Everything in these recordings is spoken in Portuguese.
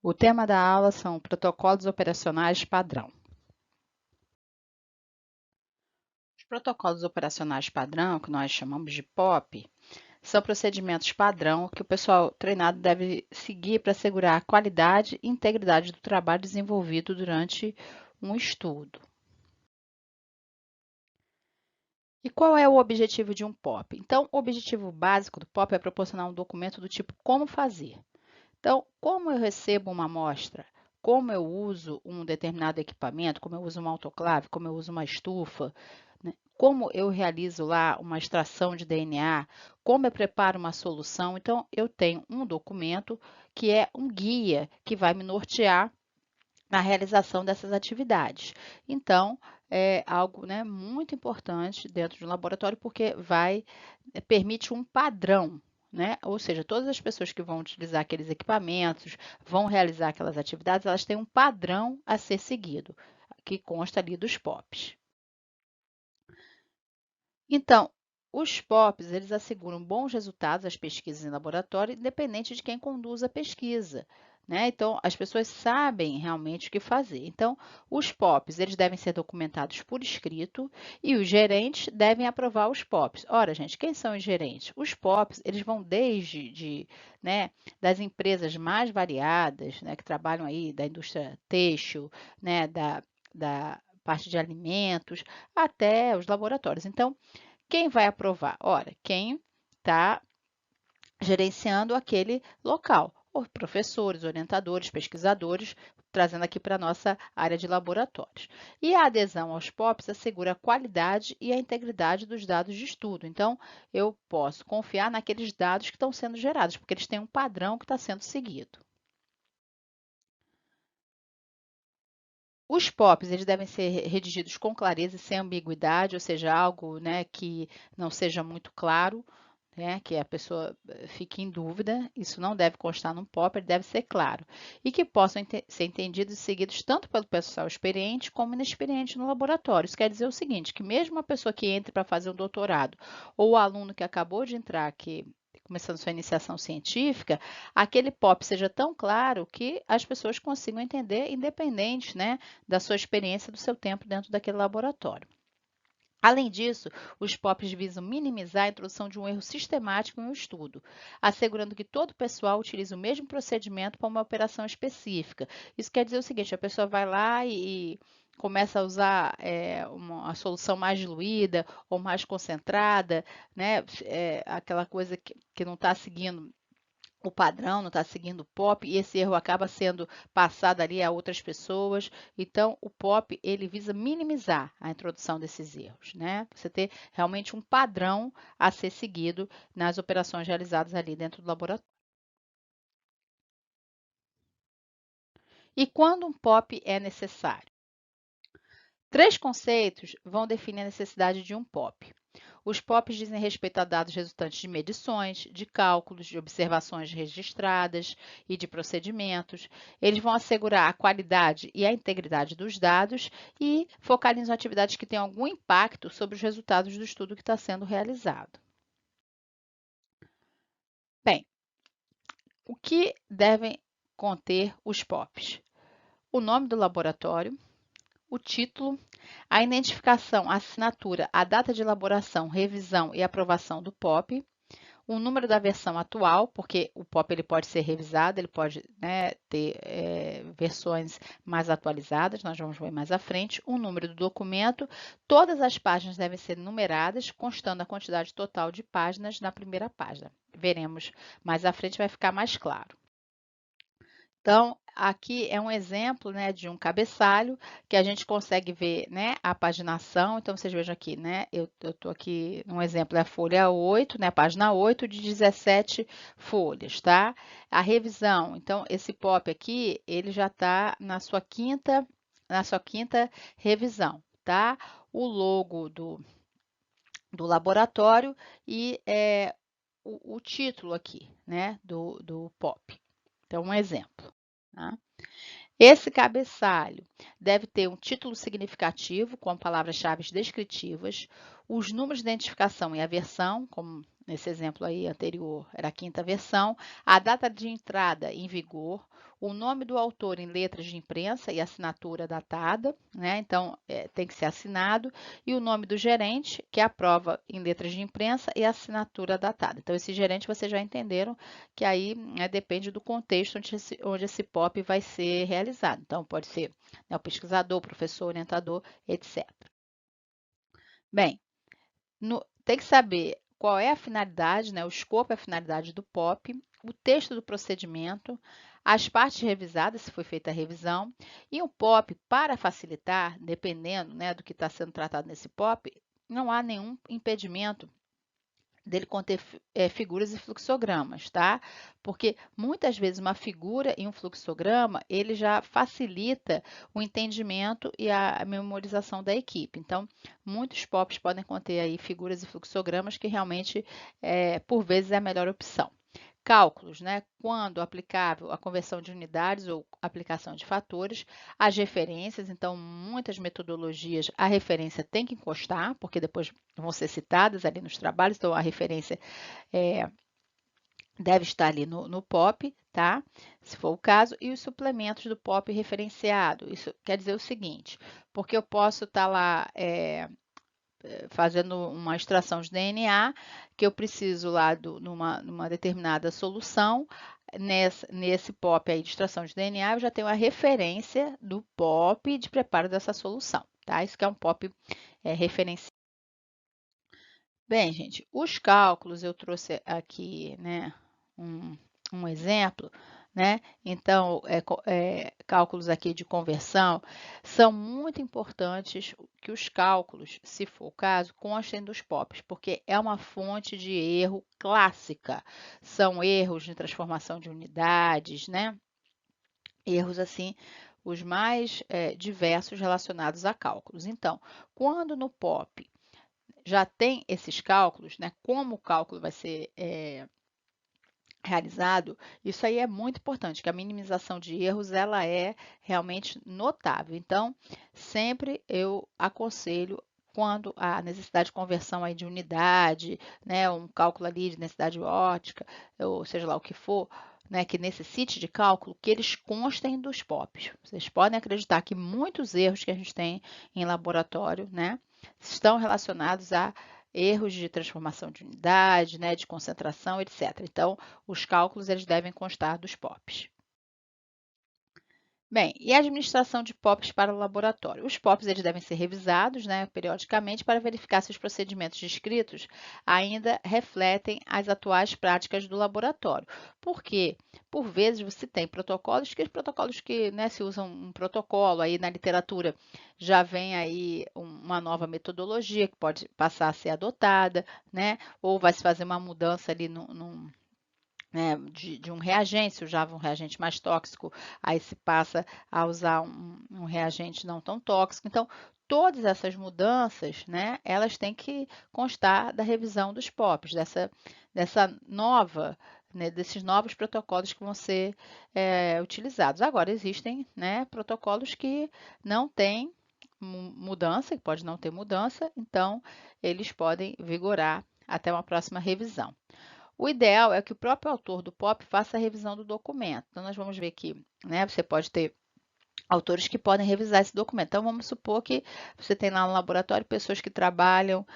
O tema da aula são protocolos operacionais padrão. Os protocolos operacionais padrão, que nós chamamos de POP, são procedimentos padrão que o pessoal treinado deve seguir para assegurar a qualidade e integridade do trabalho desenvolvido durante um estudo. E qual é o objetivo de um POP? Então, o objetivo básico do POP é proporcionar um documento do tipo como fazer. Então, como eu recebo uma amostra, como eu uso um determinado equipamento, como eu uso uma autoclave, como eu uso uma estufa, né? Como eu realizo lá uma extração de DNA, como eu preparo uma solução. Então, eu tenho um documento que é um guia que vai me nortear na realização dessas atividades. Então, é algo, né, muito importante dentro de um laboratório, porque permite um padrão, né? Ou seja, todas as pessoas que vão utilizar aqueles equipamentos, vão realizar aquelas atividades, elas têm um padrão a ser seguido, que consta ali dos POPs. Então, os POPs, eles asseguram bons resultados às pesquisas em laboratório, independente de quem conduz a pesquisa, né? Então, as pessoas sabem realmente o que fazer. Então, os POPs, eles devem ser documentados por escrito e os gerentes devem aprovar os POPs. Ora, gente, quem são os gerentes? Os POPs, eles vão né, das empresas mais variadas, né, que trabalham aí da indústria têxtil, né, da parte de alimentos, até os laboratórios. Então, quem vai aprovar? Ora, quem está gerenciando aquele local. Os professores, orientadores, pesquisadores, trazendo aqui para a nossa área de laboratórios. E a adesão aos POPs assegura a qualidade e a integridade dos dados de estudo. Então, eu posso confiar naqueles dados que estão sendo gerados, porque eles têm um padrão que está sendo seguido. Os POPs, eles devem ser redigidos com clareza e sem ambiguidade, ou seja, algo, né, que não seja muito claro, né, que a pessoa fique em dúvida. Isso não deve constar num POP, ele deve ser claro. E que possam ser entendidos e seguidos tanto pelo pessoal experiente como inexperiente no laboratório. Isso quer dizer o seguinte, que mesmo uma pessoa que entre para fazer um doutorado ou o aluno que acabou de entrar, que começando sua iniciação científica, aquele POP seja tão claro que as pessoas consigam entender, independente, né, da sua experiência, do seu tempo dentro daquele laboratório. Além disso, os POPs visam minimizar a introdução de um erro sistemático em um estudo, assegurando que todo o pessoal utilize o mesmo procedimento para uma operação específica. Isso quer dizer o seguinte: a pessoa vai lá e começa a usar uma solução mais diluída ou mais concentrada, né? Aquela coisa que não está seguindo o padrão, não está seguindo o POP, e esse erro acaba sendo passado ali a outras pessoas. Então, o POP, ele visa minimizar a introdução desses erros, né? Você ter realmente um padrão a ser seguido nas operações realizadas ali dentro do laboratório. E quando um POP é necessário? Três conceitos vão definir a necessidade de um POP. Os POPs dizem respeito a dados resultantes de medições, de cálculos, de observações registradas e de procedimentos. Eles vão assegurar a qualidade e a integridade dos dados e focalizam atividades que têm algum impacto sobre os resultados do estudo que está sendo realizado. Bem, o que devem conter os POPs? O nome do laboratório, o título, a identificação, a assinatura, a data de elaboração, revisão e aprovação do POP, o número da versão atual, porque o POP ele pode ser revisado, ele pode, né, ter versões mais atualizadas, nós vamos ver mais à frente, o número do documento, todas as páginas devem ser numeradas, constando a quantidade total de páginas na primeira página. Veremos mais à frente, vai ficar mais claro. Então, aqui é um exemplo, né, de um cabeçalho que a gente consegue ver, né, a paginação. Então, vocês vejam aqui, né, eu estou aqui, um exemplo é a folha 8, né, página 8 de 17 folhas, tá? A revisão, então, esse POP aqui, ele já está na sua quinta revisão, tá? O logo do laboratório e o título aqui, né, do POP. Então, um exemplo. Tá? Esse cabeçalho deve ter um título significativo com palavras-chave descritivas, os números de identificação e a versão, como nesse exemplo aí anterior era a quinta versão, a data de entrada em vigor, o nome do autor em letras de imprensa e assinatura datada, né? Então, tem que ser assinado, e o nome do gerente, que aprova em letras de imprensa e assinatura datada. Então, esse gerente vocês já entenderam que aí, né, depende do contexto onde esse POP vai ser realizado. Então, pode ser, né, o pesquisador, o professor, orientador, etc. Bem, tem que saber qual é a finalidade, né, o escopo e a finalidade do POP, o texto do procedimento, as partes revisadas, se foi feita a revisão, e o POP, para facilitar, dependendo, né, do que está sendo tratado nesse POP, não há nenhum impedimento dele conter figuras e fluxogramas, tá? Porque muitas vezes uma figura e um fluxograma, ele já facilita o entendimento e a memorização da equipe. Então, muitos POPs podem conter aí figuras e fluxogramas que realmente, por vezes, é a melhor opção. Cálculos, né? Quando aplicável a conversão de unidades ou aplicação de fatores, as referências, então, muitas metodologias, a referência tem que encostar, porque depois vão ser citadas ali nos trabalhos, então a referência deve estar ali no POP, tá? Se for o caso, e os suplementos do POP referenciado. Isso quer dizer o seguinte, porque eu posso estar lá fazendo uma extração de DNA, que eu preciso lá numa determinada solução, nesse POP aí de extração de DNA, eu já tenho a referência do POP de preparo dessa solução, tá? Isso que é um POP referenciado. Bem, gente, os cálculos eu trouxe aqui, né, um exemplo, né? Então, cálculos aqui de conversão são muito importantes que os cálculos, se for o caso, constem dos POPs, porque é uma fonte de erro clássica. São erros de transformação de unidades, né? Erros assim, os mais diversos relacionados a cálculos. Então, quando no POP já tem esses cálculos, né? Como o cálculo vai ser realizado, isso aí é muito importante, que a minimização de erros ela é realmente notável. Então, sempre eu aconselho quando a necessidade de conversão aí de unidade, né, um cálculo ali de necessidade ótica, ou seja lá o que for, né, que necessite de cálculo, que eles constem dos POPs. Vocês podem acreditar que muitos erros que a gente tem em laboratório, né, estão relacionados a erros de transformação de unidade, né, de concentração, etc. Então, os cálculos eles devem constar dos POPs. Bem, e a administração de POPs para o laboratório? Os POPs eles devem ser revisados, né, periodicamente para verificar se os procedimentos descritos ainda refletem as atuais práticas do laboratório. Porque, por vezes, você tem protocolos que né, se usam um protocolo, aí na literatura já vem aí uma nova metodologia que pode passar a ser adotada, né, ou vai se fazer uma mudança ali né, de um reagente, se usava um reagente mais tóxico, aí se passa a usar um reagente não tão tóxico. Então, todas essas mudanças, né, elas têm que constar da revisão dos POPs, dessa nova, né, desses novos protocolos que vão ser utilizados. Agora, existem, né, protocolos que não têm mudança, que pode não ter mudança, então eles podem vigorar até uma próxima revisão. O ideal é que o próprio autor do POP faça a revisão do documento. Então, nós vamos ver que né, você pode ter autores que podem revisar esse documento. Então, vamos supor que você tem lá no laboratório pessoas que trabalham,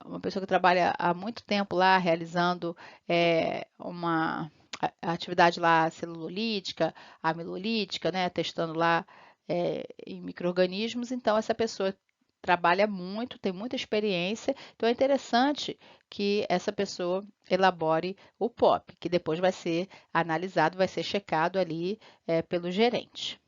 uma pessoa que trabalha há muito tempo lá realizando uma atividade lá celulolítica, amilolítica, né, testando lá em micro-organismos. Então, essa pessoa trabalha muito, tem muita experiência, então é interessante que essa pessoa elabore o POP, que depois vai ser analisado, vai ser checado ali pelo gerente.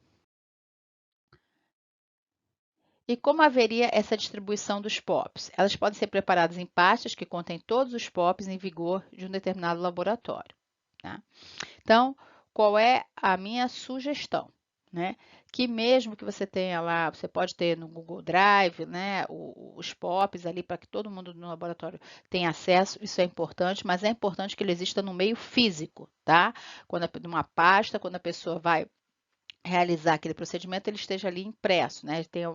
E como haveria essa distribuição dos POPs? Elas podem ser preparadas em pastas que contêm todos os POPs em vigor de um determinado laboratório. Tá? Então, qual é a minha sugestão? Né? Que mesmo que você tenha lá, você pode ter no Google Drive, né, os POPs ali para que todo mundo no laboratório tenha acesso, isso é importante, mas é importante que ele exista no meio físico, tá? Numa pasta, quando a pessoa vai realizar aquele procedimento, ele esteja ali impresso, né? Tenha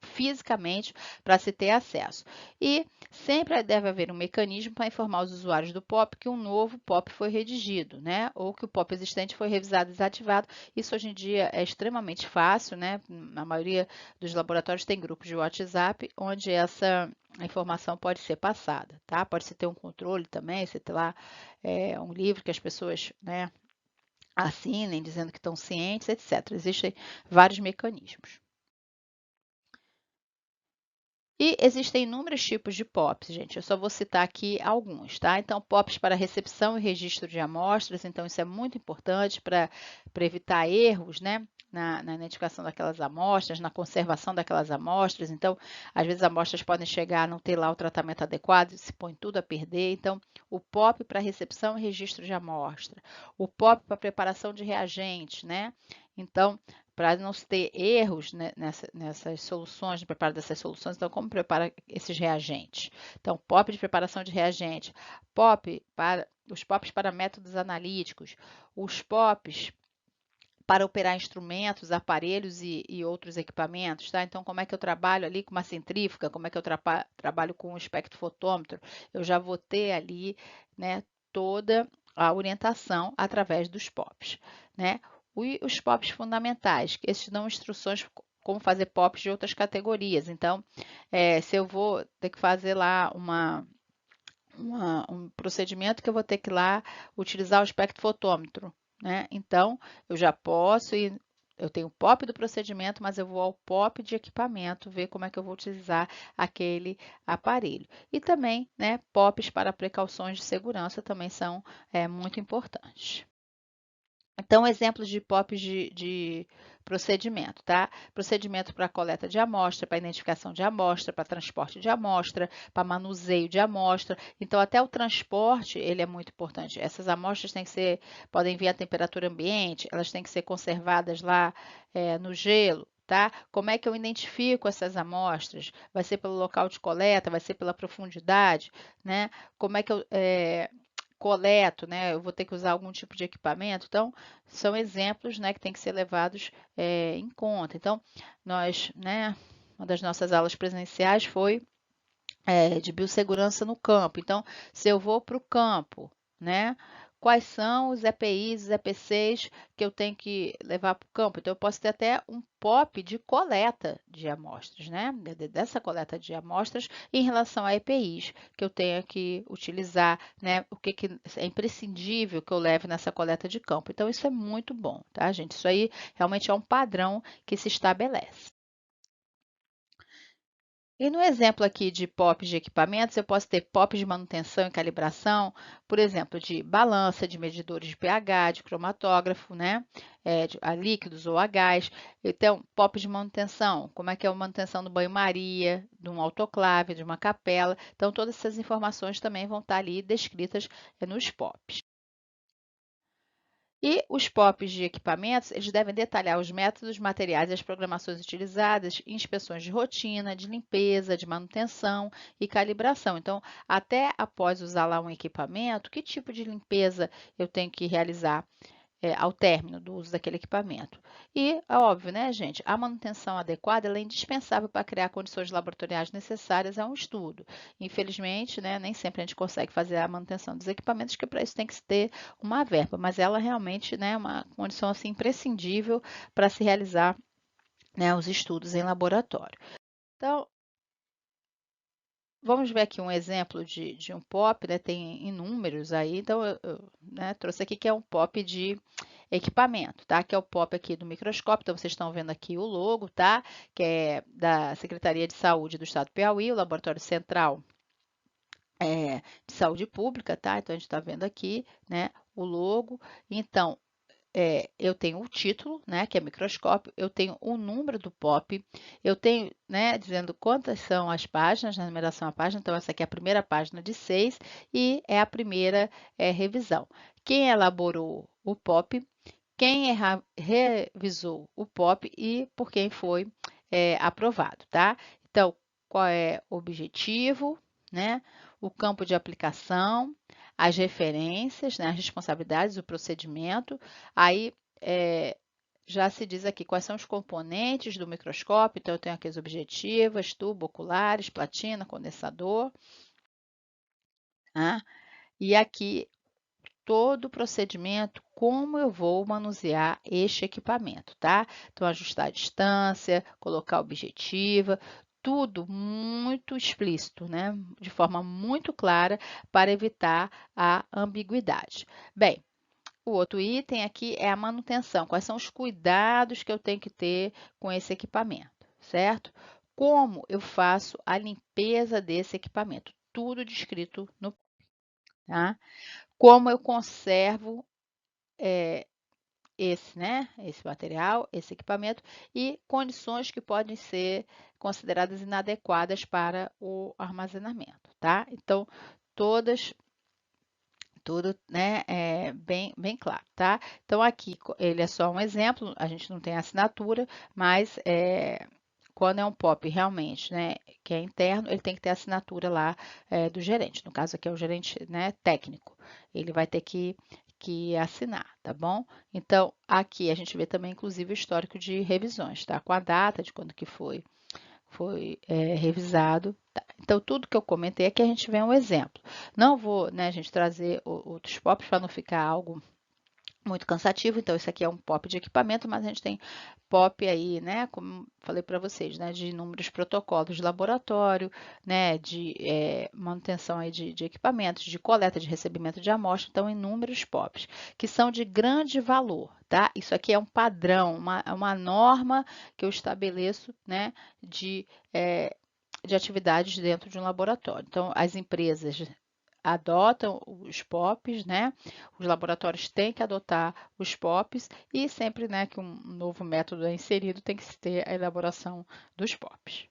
fisicamente para se ter acesso. E sempre deve haver um mecanismo para informar os usuários do POP que um novo POP foi redigido, né? Ou que o POP existente foi revisado e desativado. Isso hoje em dia é extremamente fácil, né? A maioria dos laboratórios tem grupos de WhatsApp onde essa informação pode ser passada, tá? Pode-se ter um controle também, você ter lá um livro que as pessoas, né, assinem, dizendo que estão cientes, etc. Existem vários mecanismos. E existem inúmeros tipos de POPs, gente. Eu só vou citar aqui alguns, tá? Então, POPs para recepção e registro de amostras. Então, isso é muito importante para evitar erros, né? Na identificação daquelas amostras, na conservação daquelas amostras. Então, às vezes, as amostras podem chegar a não ter lá o tratamento adequado, se põe tudo a perder. Então, o POP para recepção e registro de amostra. O POP para preparação de reagentes, né? Então, para não se ter erros, né, nessas soluções, no preparo dessas soluções, então, como prepara esses reagentes? Então, POP de preparação de reagente, os POPs para métodos analíticos, os POPs para operar instrumentos, aparelhos e outros equipamentos, tá? Então, como é que eu trabalho ali com uma centrífuga, como é que eu trabalho com um espectrofotômetro? Eu já vou ter ali, né, toda a orientação através dos POPs, né? Os POPs fundamentais, que esses dão instruções como fazer POPs de outras categorias. Então, se eu vou ter que fazer lá um procedimento que eu vou ter que ir lá utilizar o espectrofotômetro, né? Então, eu já posso ir, eu tenho o POP do procedimento, mas eu vou ao POP de equipamento, ver como é que eu vou utilizar aquele aparelho. E também, né, POPs para precauções de segurança também são muito importantes. Então, exemplos de POPs de procedimento, tá? Procedimento para coleta de amostra, para identificação de amostra, para transporte de amostra, para manuseio de amostra. Então, até o transporte, ele é muito importante. Essas amostras podem vir a temperatura ambiente, elas têm que ser conservadas lá no gelo, tá? Como é que eu identifico essas amostras? Vai ser pelo local de coleta, vai ser pela profundidade, né? Como é que eu coleto, né? Eu vou ter que usar algum tipo de equipamento. Então, são exemplos, né, que tem que ser levados em conta. Então, nós, né, uma das nossas aulas presenciais foi de biossegurança no campo. Então, se eu vou para o campo, né? Quais são os EPIs, os EPCs que eu tenho que levar para o campo? Então, eu posso ter até um POP de coleta de amostras, né? Dessa coleta de amostras em relação a EPIs que eu tenho que utilizar, né? O que é imprescindível que eu leve nessa coleta de campo. Então, isso é muito bom, tá, gente? Isso aí realmente é um padrão que se estabelece. E no exemplo aqui de POPs de equipamentos, eu posso ter POPs de manutenção e calibração, por exemplo, de balança, de medidores de pH, de cromatógrafo, né? A líquidos ou a gás. Então, POPs de manutenção, como é que é a manutenção do banho-maria, de um autoclave, de uma capela. Então, todas essas informações também vão estar ali descritas nos POPs. E os POPs de equipamentos, eles devem detalhar os métodos, materiais e as programações utilizadas, inspeções de rotina, de limpeza, de manutenção e calibração. Então, até após usar lá um equipamento, que tipo de limpeza eu tenho que realizar ao término do uso daquele equipamento. E, é óbvio, né, gente, a manutenção adequada ela é indispensável para criar condições laboratoriais necessárias a um estudo. Infelizmente, né, nem sempre a gente consegue fazer a manutenção dos equipamentos, que para isso tem que se ter uma verba, mas ela realmente né, é uma condição assim, imprescindível para se realizar né, os estudos em laboratório. Então, vamos ver aqui um exemplo de um POP, né? Tem inúmeros aí, então né, trouxe aqui que é um POP de equipamento, tá? Que é o POP aqui do microscópio, então vocês estão vendo aqui o logo, tá? Que é da Secretaria de Saúde do Estado do Piauí, o Laboratório Central de Saúde Pública, tá? Então a gente está vendo aqui, né, o logo. Então, eu tenho o título, né, que é microscópio, eu tenho o número do POP, eu tenho, né, dizendo quantas são as páginas, na numeração a página, então essa aqui é a primeira página de 6 e é a primeira revisão. Quem elaborou o POP, quem revisou o POP e por quem foi aprovado, tá? Então, qual é o objetivo, né? O campo de aplicação, as referências, né? As responsabilidades, o procedimento, aí já se diz aqui quais são os componentes do microscópio. Então, eu tenho aqui as objetivas, tubo, oculares, platina, condensador. Tá? E aqui todo o procedimento, como eu vou manusear este equipamento, tá? Então, ajustar a distância, colocar a objetiva, tudo muito explícito, né? De forma muito clara para evitar a ambiguidade. Bem, o outro item aqui é a manutenção. Quais são os cuidados que eu tenho que ter com esse equipamento, certo? Como eu faço a limpeza desse equipamento? Tudo descrito no, tá? Como eu conservo esse material, esse equipamento e condições que podem ser consideradas inadequadas para o armazenamento, tá? Então, todas tudo, né, é bem claro, tá? Então, aqui ele é só um exemplo, a gente não tem assinatura, mas quando é um POP realmente, né, que é interno, ele tem que ter assinatura lá do gerente. No caso aqui é o gerente, né, técnico. Ele vai ter que assinar, tá bom? Então, aqui a gente vê também, inclusive, o histórico de revisões, tá? Com a data de quando que foi revisado. Tá? Então, tudo que eu comentei aqui a gente vê um exemplo. Não vou, né, a gente trazer outros POPs para não ficar algo muito cansativo, então esse aqui é um POP de equipamento, mas a gente tem POP aí, né, como falei para vocês, né, de inúmeros protocolos de laboratório, né, de manutenção aí de equipamentos, de coleta, de recebimento de amostra, então inúmeros POPs, que são de grande valor, tá? Isso aqui é um padrão, uma norma que eu estabeleço, né, de atividades dentro de um laboratório. Então, as empresas adotam os POPs, né? Os laboratórios têm que adotar os POPs e sempre, né, que um novo método é inserido, tem que ter a elaboração dos POPs.